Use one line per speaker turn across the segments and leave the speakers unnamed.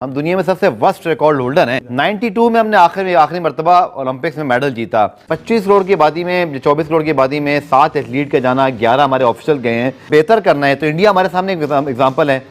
हम दुनिया में सबसे वर्स्ट रिकॉर्ड होल्डर हैं। 92 में हमने आखिरी मर्तबा ओलंपिक्स में मेडल जीता। 25 करोड़ की आबादी में, 24 करोड़ की आबादी में 7 एथलीट का जाना, 11 हमारे ऑफिशियल गए हैं। बेहतर करना है तो इंडिया हमारे सामने एग्जाम्पल है।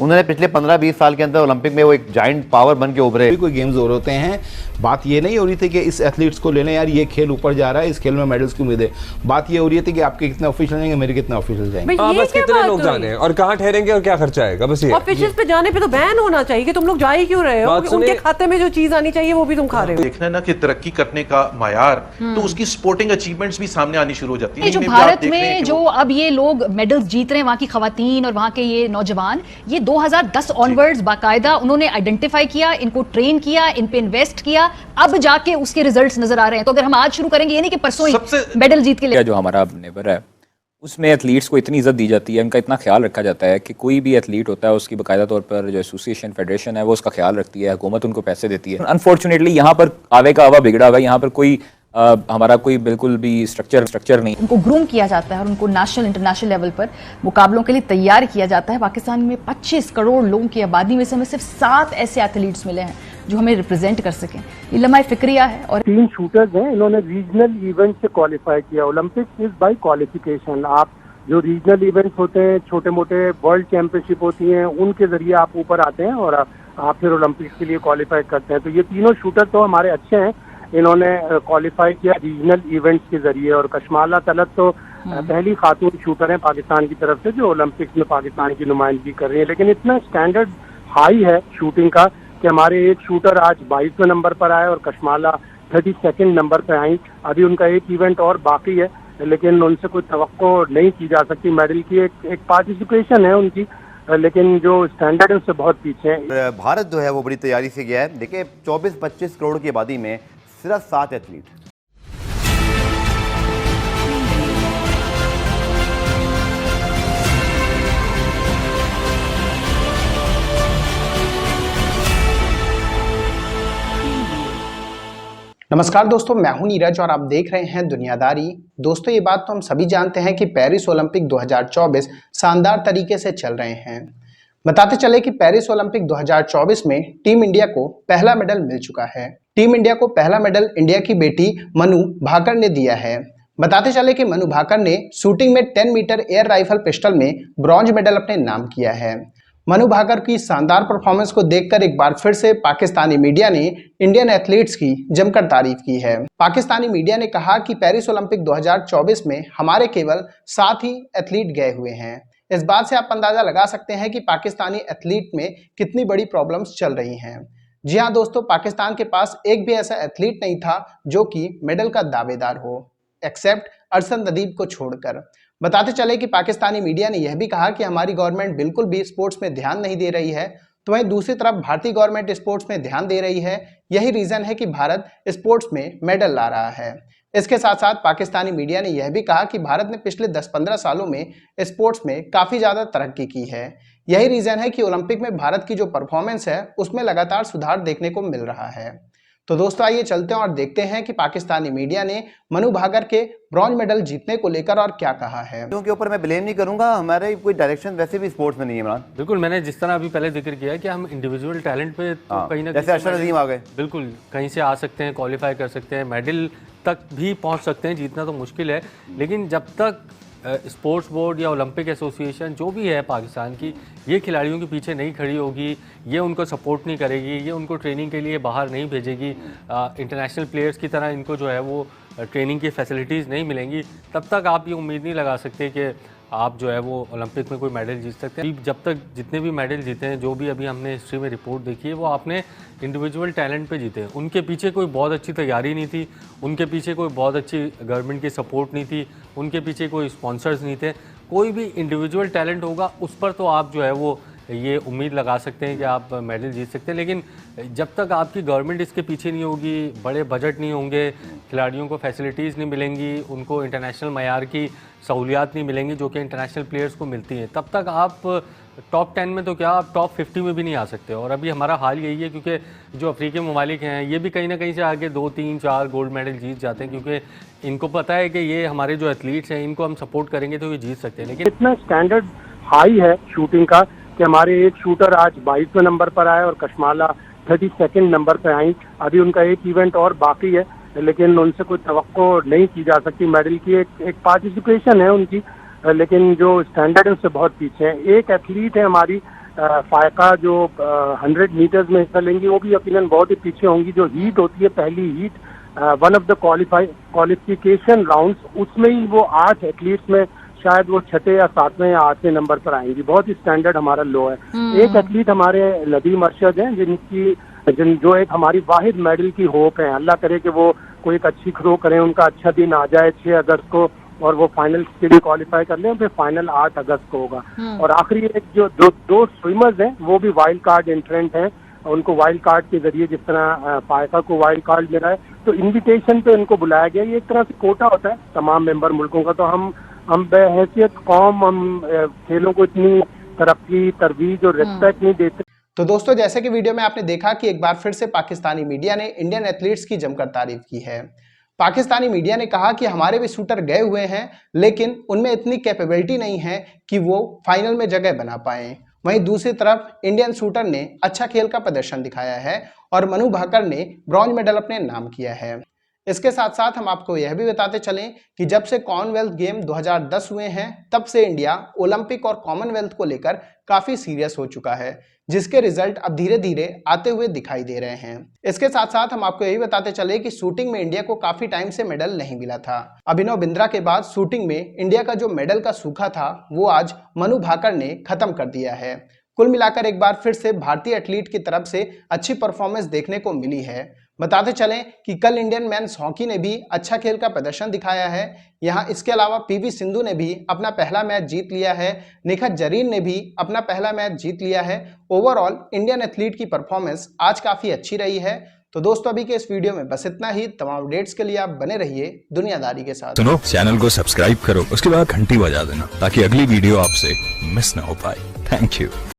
उन्होंने पिछले 15-20 साल के अंदर ओलंपिक में वो एक जाइंट पावर बन के उभरे।
कोई गेम्स हो रहे होते हैं, बात ये नहीं हो रही थी कि इस एथलीट्स को लेने यार ये खेल ऊपर जा रहा है, इस खेल में मेडल्स की उम्मीद है। बात ये हो रही थी कि आपके कितने ऑफिशियल जाएंगे, मेरे कितने ऑफिशियल जाएंगे।
बस कितने लोग जाने हैं और कहाँ ठहरेंगे और क्या खर्चा आएगा, बस ये।
ऑफिशियल्स पे जाने पे तो बैन होना चाहिए कि तुम लोग जा ही क्यों रहे हो, उनके खाते में जो चीज आनी चाहिए वो भी तुम खा रहे हो।
देखना ना कि तरक्की करने का मायार, तो उसकी स्पोर्टिंग अचीवमेंट्स भी सामने आनी शुरू हो जाती है।
जो भारत में जो अब ये लोग मेडल्स जीत रहे हैं, वहां की खवातीन और वहां के ये नौजवान, ये 2010 ऑनवर्ड्स बाकायदा उन्होंने आइडेंटिफाई किया, इनको ट्रेन किया, इन पे इन्वेस्ट किया, अब जाके उसके रिजल्ट्स नजर आ रहे हैं। तो अगर हम आज शुरू करेंगे, ये नहीं कि परसों ही मेडल जीत के लिए।
जो हमारा नेबर है उसमें एथलीट्स को इतनी इज्जत दी जाती है, उनका इतना ख्याल रखा जाता है कि कोई भी एथलीट होता है उसकी बाकायदा तौर पर जो एसोसिएशन फेडरेशन है वो उसका ख्याल रखती है, हुकूमत उनको पैसे देती है। अनफॉर्चुनेटली यहाँ पर आवे का आवा बिगड़ा हुआ है, यहाँ पर कोई हमारा कोई बिल्कुल भी स्ट्रक्चर नहीं।
उनको ग्रूम किया जाता है और उनको नेशनल इंटरनेशनल लेवल पर मुकाबलों के लिए तैयार किया जाता है। पाकिस्तान में 25 करोड़ लोगों की आबादी में से हमें सिर्फ 7 ऐसे एथलीट्स मिले हैं जो हमें रिप्रेजेंट कर सकें। ये लम्हा फिक्रिया है। और
3 शूटर्स हैं, इन्होंने रीजनल इवेंट से क्वालिफाई किया। Olympics is by qualification. आप जो रीजनल इवेंट्स होते हैं, छोटे मोटे वर्ल्ड चैंपियनशिप होती हैं, उनके जरिए आप ऊपर आते हैं और आप फिर ओलंपिक्स के लिए क्वालिफाई करते हैं। तो ये तीनों शूटर तो हमारे अच्छे हैं, इन्होंने क्वालिफाई किया रीजनल इवेंट्स के जरिए। और कशमाला तलत तो पहली खातून शूटर हैं पाकिस्तान की तरफ से जो ओलंपिक्स में पाकिस्तान की नुमाइंदगी कर रही है। लेकिन इतना स्टैंडर्ड हाई है शूटिंग का कि हमारे एक शूटर आज 22वें नंबर पर आए और कशमाला 32nd नंबर पर आई। अभी उनका एक इवेंट और बाकी है, लेकिन उनसे कोई तवक्को नहीं की जा सकती मेडल की। एक पार्टिसिपेशन है उनकी, लेकिन जो स्टैंडर्ड है उससे बहुत पीछे है।
भारत जो है वो बड़ी तैयारी से गया है। देखिए 24-25 करोड़ की आबादी में सिर्फ 7 एथलीट।
नमस्कार दोस्तों, मैं हूं नीरज और आप देख रहे हैं दुनियादारी। दोस्तों, ये बात तो हम सभी जानते हैं कि पेरिस ओलंपिक 2024 शानदार तरीके से चल रहे हैं। बताते चले कि पेरिस ओलंपिक 2024 में टीम इंडिया को पहला मेडल मिल चुका है। टीम इंडिया को पहला मेडल इंडिया की बेटी मनु भाकर ने दिया है। बताते चले कि मनु भाकर ने शूटिंग में 10 मीटर एयर राइफल पिस्टल में ब्रॉन्ज मेडल अपने नाम किया है। मनु भाकर की शानदार परफॉर्मेंस को देखकर एक बार फिर से पाकिस्तानी मीडिया ने इंडियन एथलीट्स की जमकर तारीफ की है। पाकिस्तानी मीडिया ने कहा कि पेरिस ओलंपिक 2024 में हमारे केवल 7 ही एथलीट गए हुए हैं। इस बात से आप अंदाजा लगा सकते हैं कि पाकिस्तानी एथलीट में कितनी बड़ी प्रॉब्लम्स चल रही हैं। जी हाँ दोस्तों, पाकिस्तान के पास एक भी ऐसा एथलीट नहीं था जो कि मेडल का दावेदार हो, एक्सेप्ट अरशन नदीम को छोड़कर। बताते चले कि पाकिस्तानी मीडिया ने यह भी कहा कि हमारी गवर्नमेंट बिल्कुल भी स्पोर्ट्स में ध्यान नहीं दे रही है, तो वहीं दूसरी तरफ भारतीय गवर्नमेंट स्पोर्ट्स में ध्यान दे रही है। यही रीजन है कि भारत स्पोर्ट्स में मेडल ला रहा है। इसके साथ साथ पाकिस्तानी मीडिया ने यह भी कहा कि भारत ने पिछले 10-15 सालों में स्पोर्ट्स में काफ़ी ज़्यादा तरक्की की है। यही रीजन है कि ओलंपिक में भारत की जो परफॉर्मेंस है उसमें लगातार सुधार देखने को मिल रहा है। तो दोस्तों, आइए चलते हैं और देखते हैं कि पाकिस्तानी मीडिया ने मनु भाकर के ब्रॉन्ज मेडल जीतने को लेकर और क्या कहा है।
क्योंकि ऊपर मैं ब्लेम नहीं करूंगा, हमारे कोई डायरेक्शन वैसे भी स्पोर्ट्स में नहीं है इमरान।
बिल्कुल, मैंने जिस तरह अभी पहले जिक्र किया कि हम इंडिविजुअल टैलेंट पे तो कहीं ना
जैसे अरशन नदीम आ गए,
बिल्कुल कहीं से आ सकते हैं, क्वालिफाई कर सकते हैं, मेडल तक भी पहुंच सकते हैं। जीतना तो मुश्किल है, लेकिन जब तक स्पोर्ट्स बोर्ड या ओलंपिक एसोसिएशन जो भी है पाकिस्तान की, ये खिलाड़ियों के पीछे नहीं खड़ी होगी, ये उनको सपोर्ट नहीं करेगी, ये उनको ट्रेनिंग के लिए बाहर नहीं भेजेगी, इंटरनेशनल प्लेयर्स की तरह इनको जो है वो ट्रेनिंग की फैसिलिटीज़ नहीं मिलेंगी, तब तक आप ये उम्मीद नहीं लगा सकते कि आप जो है वो ओलंपिक में कोई मेडल जीत सकते हैं। जब तक जितने भी मेडल जीते हैं, जो भी अभी हमने हिस्ट्री में रिपोर्ट देखी है, वो आपने इंडिविजुअल टैलेंट पे जीते हैं। उनके पीछे कोई बहुत अच्छी तैयारी नहीं थी, उनके पीछे कोई बहुत अच्छी गवर्नमेंट की सपोर्ट नहीं थी, उनके पीछे कोई स्पॉन्सर्स नहीं थे। कोई भी इंडिविजुअल टैलेंट होगा उस पर तो आप जो है वो ये उम्मीद लगा सकते हैं कि आप मेडल जीत सकते हैं। लेकिन जब तक आपकी गवर्नमेंट इसके पीछे नहीं होगी, बड़े बजट नहीं होंगे, खिलाड़ियों को फैसिलिटीज़ नहीं मिलेंगी, उनको इंटरनेशनल मयार की सहूलियात नहीं मिलेंगी जो कि इंटरनेशनल प्लेयर्स को मिलती हैं, तब तक आप टॉप 10 में तो क्या, आप टॉप 50 में भी नहीं आ सकते। और अभी हमारा हाल यही है, क्योंकि जो अफ्रीकी ममालिक हैं ये भी कहीं ना कहीं से आगे 2, 3, 4 गोल्ड मेडल जीत जाते हैं, क्योंकि इनको पता है कि ये हमारे जो एथलीट्स हैं इनको हम सपोर्ट करेंगे तो ये जीत सकते हैं। लेकिन
इतना स्टैंडर्ड हाई है शूटिंग का कि हमारे एक शूटर आज 22वें नंबर पर आए और कशमाला 32nd नंबर पर आई। अभी उनका एक इवेंट और बाकी है, लेकिन उनसे कोई तवक्को नहीं की जा सकती मेडल की। एक पार्टिसिपेशन है उनकी, लेकिन जो स्टैंडर्ड है उससे बहुत पीछे है। एक एथलीट है हमारी फायका, जो 100 मीटर्स में हिस्सा लेंगी, वो भी यकीनन बहुत ही पीछे होंगी। जो हीट होती है, पहली heat, one of the qualification rounds, उसमें ही वो 8 एथलीट्स में शायद वो 6 या 7वें या 8वें नंबर पर आएंगी। बहुत ही स्टैंडर्ड हमारा लो है। एक एथलीट हमारे नदीम अरशद हैं, जो एक हमारी वाहिद मेडल की होप है। अल्लाह करे कि वो कोई एक अच्छी थ्रो करें, उनका अच्छा दिन आ जाए 6 अगस्त को और वो फाइनल के लिए क्वालिफाई कर लें। फिर फाइनल 8 अगस्त को होगा। और आखिरी एक जो दो स्विमर्स हैं, वो भी वाइल्ड कार्ड एंट्रेंट हैं। उनको वाइल्ड कार्ड के जरिए, जिस तरह फायका को वाइल्ड कार्ड मिला है, तो इन्विटेशन पे उनको बुलाया गया। ये एक तरह से कोटा होता है तमाम मेंबर मुल्कों का। तो हम बहैसियत कौम हम खेलों को इतनी तरक्की, तरवीज और रिस्पेक्ट नहीं देते।
तो दोस्तों, जैसे कि वीडियो में आपने देखा कि एक बार फिर से पाकिस्तानी मीडिया ने इंडियन एथलीट्स की जमकर तारीफ की है। पाकिस्तानी मीडिया ने कहा कि हमारे भी शूटर गए हुए हैं, लेकिन उनमें इतनी कैपेबिलिटी नहीं है कि वो फाइनल में जगह बना पाए। वहीं दूसरी तरफ इंडियन शूटर ने अच्छा खेल का प्रदर्शन दिखाया है और मनु भाकर ने ब्रॉन्ज मेडल अपने नाम किया है। इसके साथ साथ हम आपको यह भी बताते चलें कि जब से कॉमनवेल्थ गेम 2010 हुए हैं, तब से इंडिया ओलंपिक और कॉमनवेल्थ को लेकर काफी सीरियस हो चुका है, जिसके रिजल्ट अब धीरे धीरे आते हुए दिखाई दे रहे हैं। इसके साथ साथ हम आपको यही बताते चले कि शूटिंग में इंडिया को काफी टाइम से मेडल नहीं मिला था। अभिनव बिंद्रा के बाद शूटिंग में इंडिया का जो मेडल का सूखा था, वो आज मनु भाकर ने खत्म कर दिया है। कुल मिलाकर एक बार फिर से भारतीय एथलीट की तरफ से अच्छी परफॉर्मेंस देखने को मिली है। बताते चलें कि कल इंडियन मेंस हॉकी ने भी अच्छा खेल का प्रदर्शन दिखाया है। यहाँ इसके अलावा पीवी सिंधु ने भी अपना पहला मैच जीत लिया है, निखत जरीन ने भी अपना पहला मैच जीत लिया है। ओवरऑल इंडियन एथलीट की परफॉर्मेंस आज काफ़ी अच्छी रही है। तो दोस्तों, अभी के इस वीडियो में बस इतना ही। तमाम अपडेट्स के लिए आप बने रहिए दुनियादारी के साथ।
सुनो, चैनल को सब्सक्राइब करो, उसके बाद घंटी बजा देना ताकि अगली वीडियो आपसे मिस ना हो पाए। Thank you.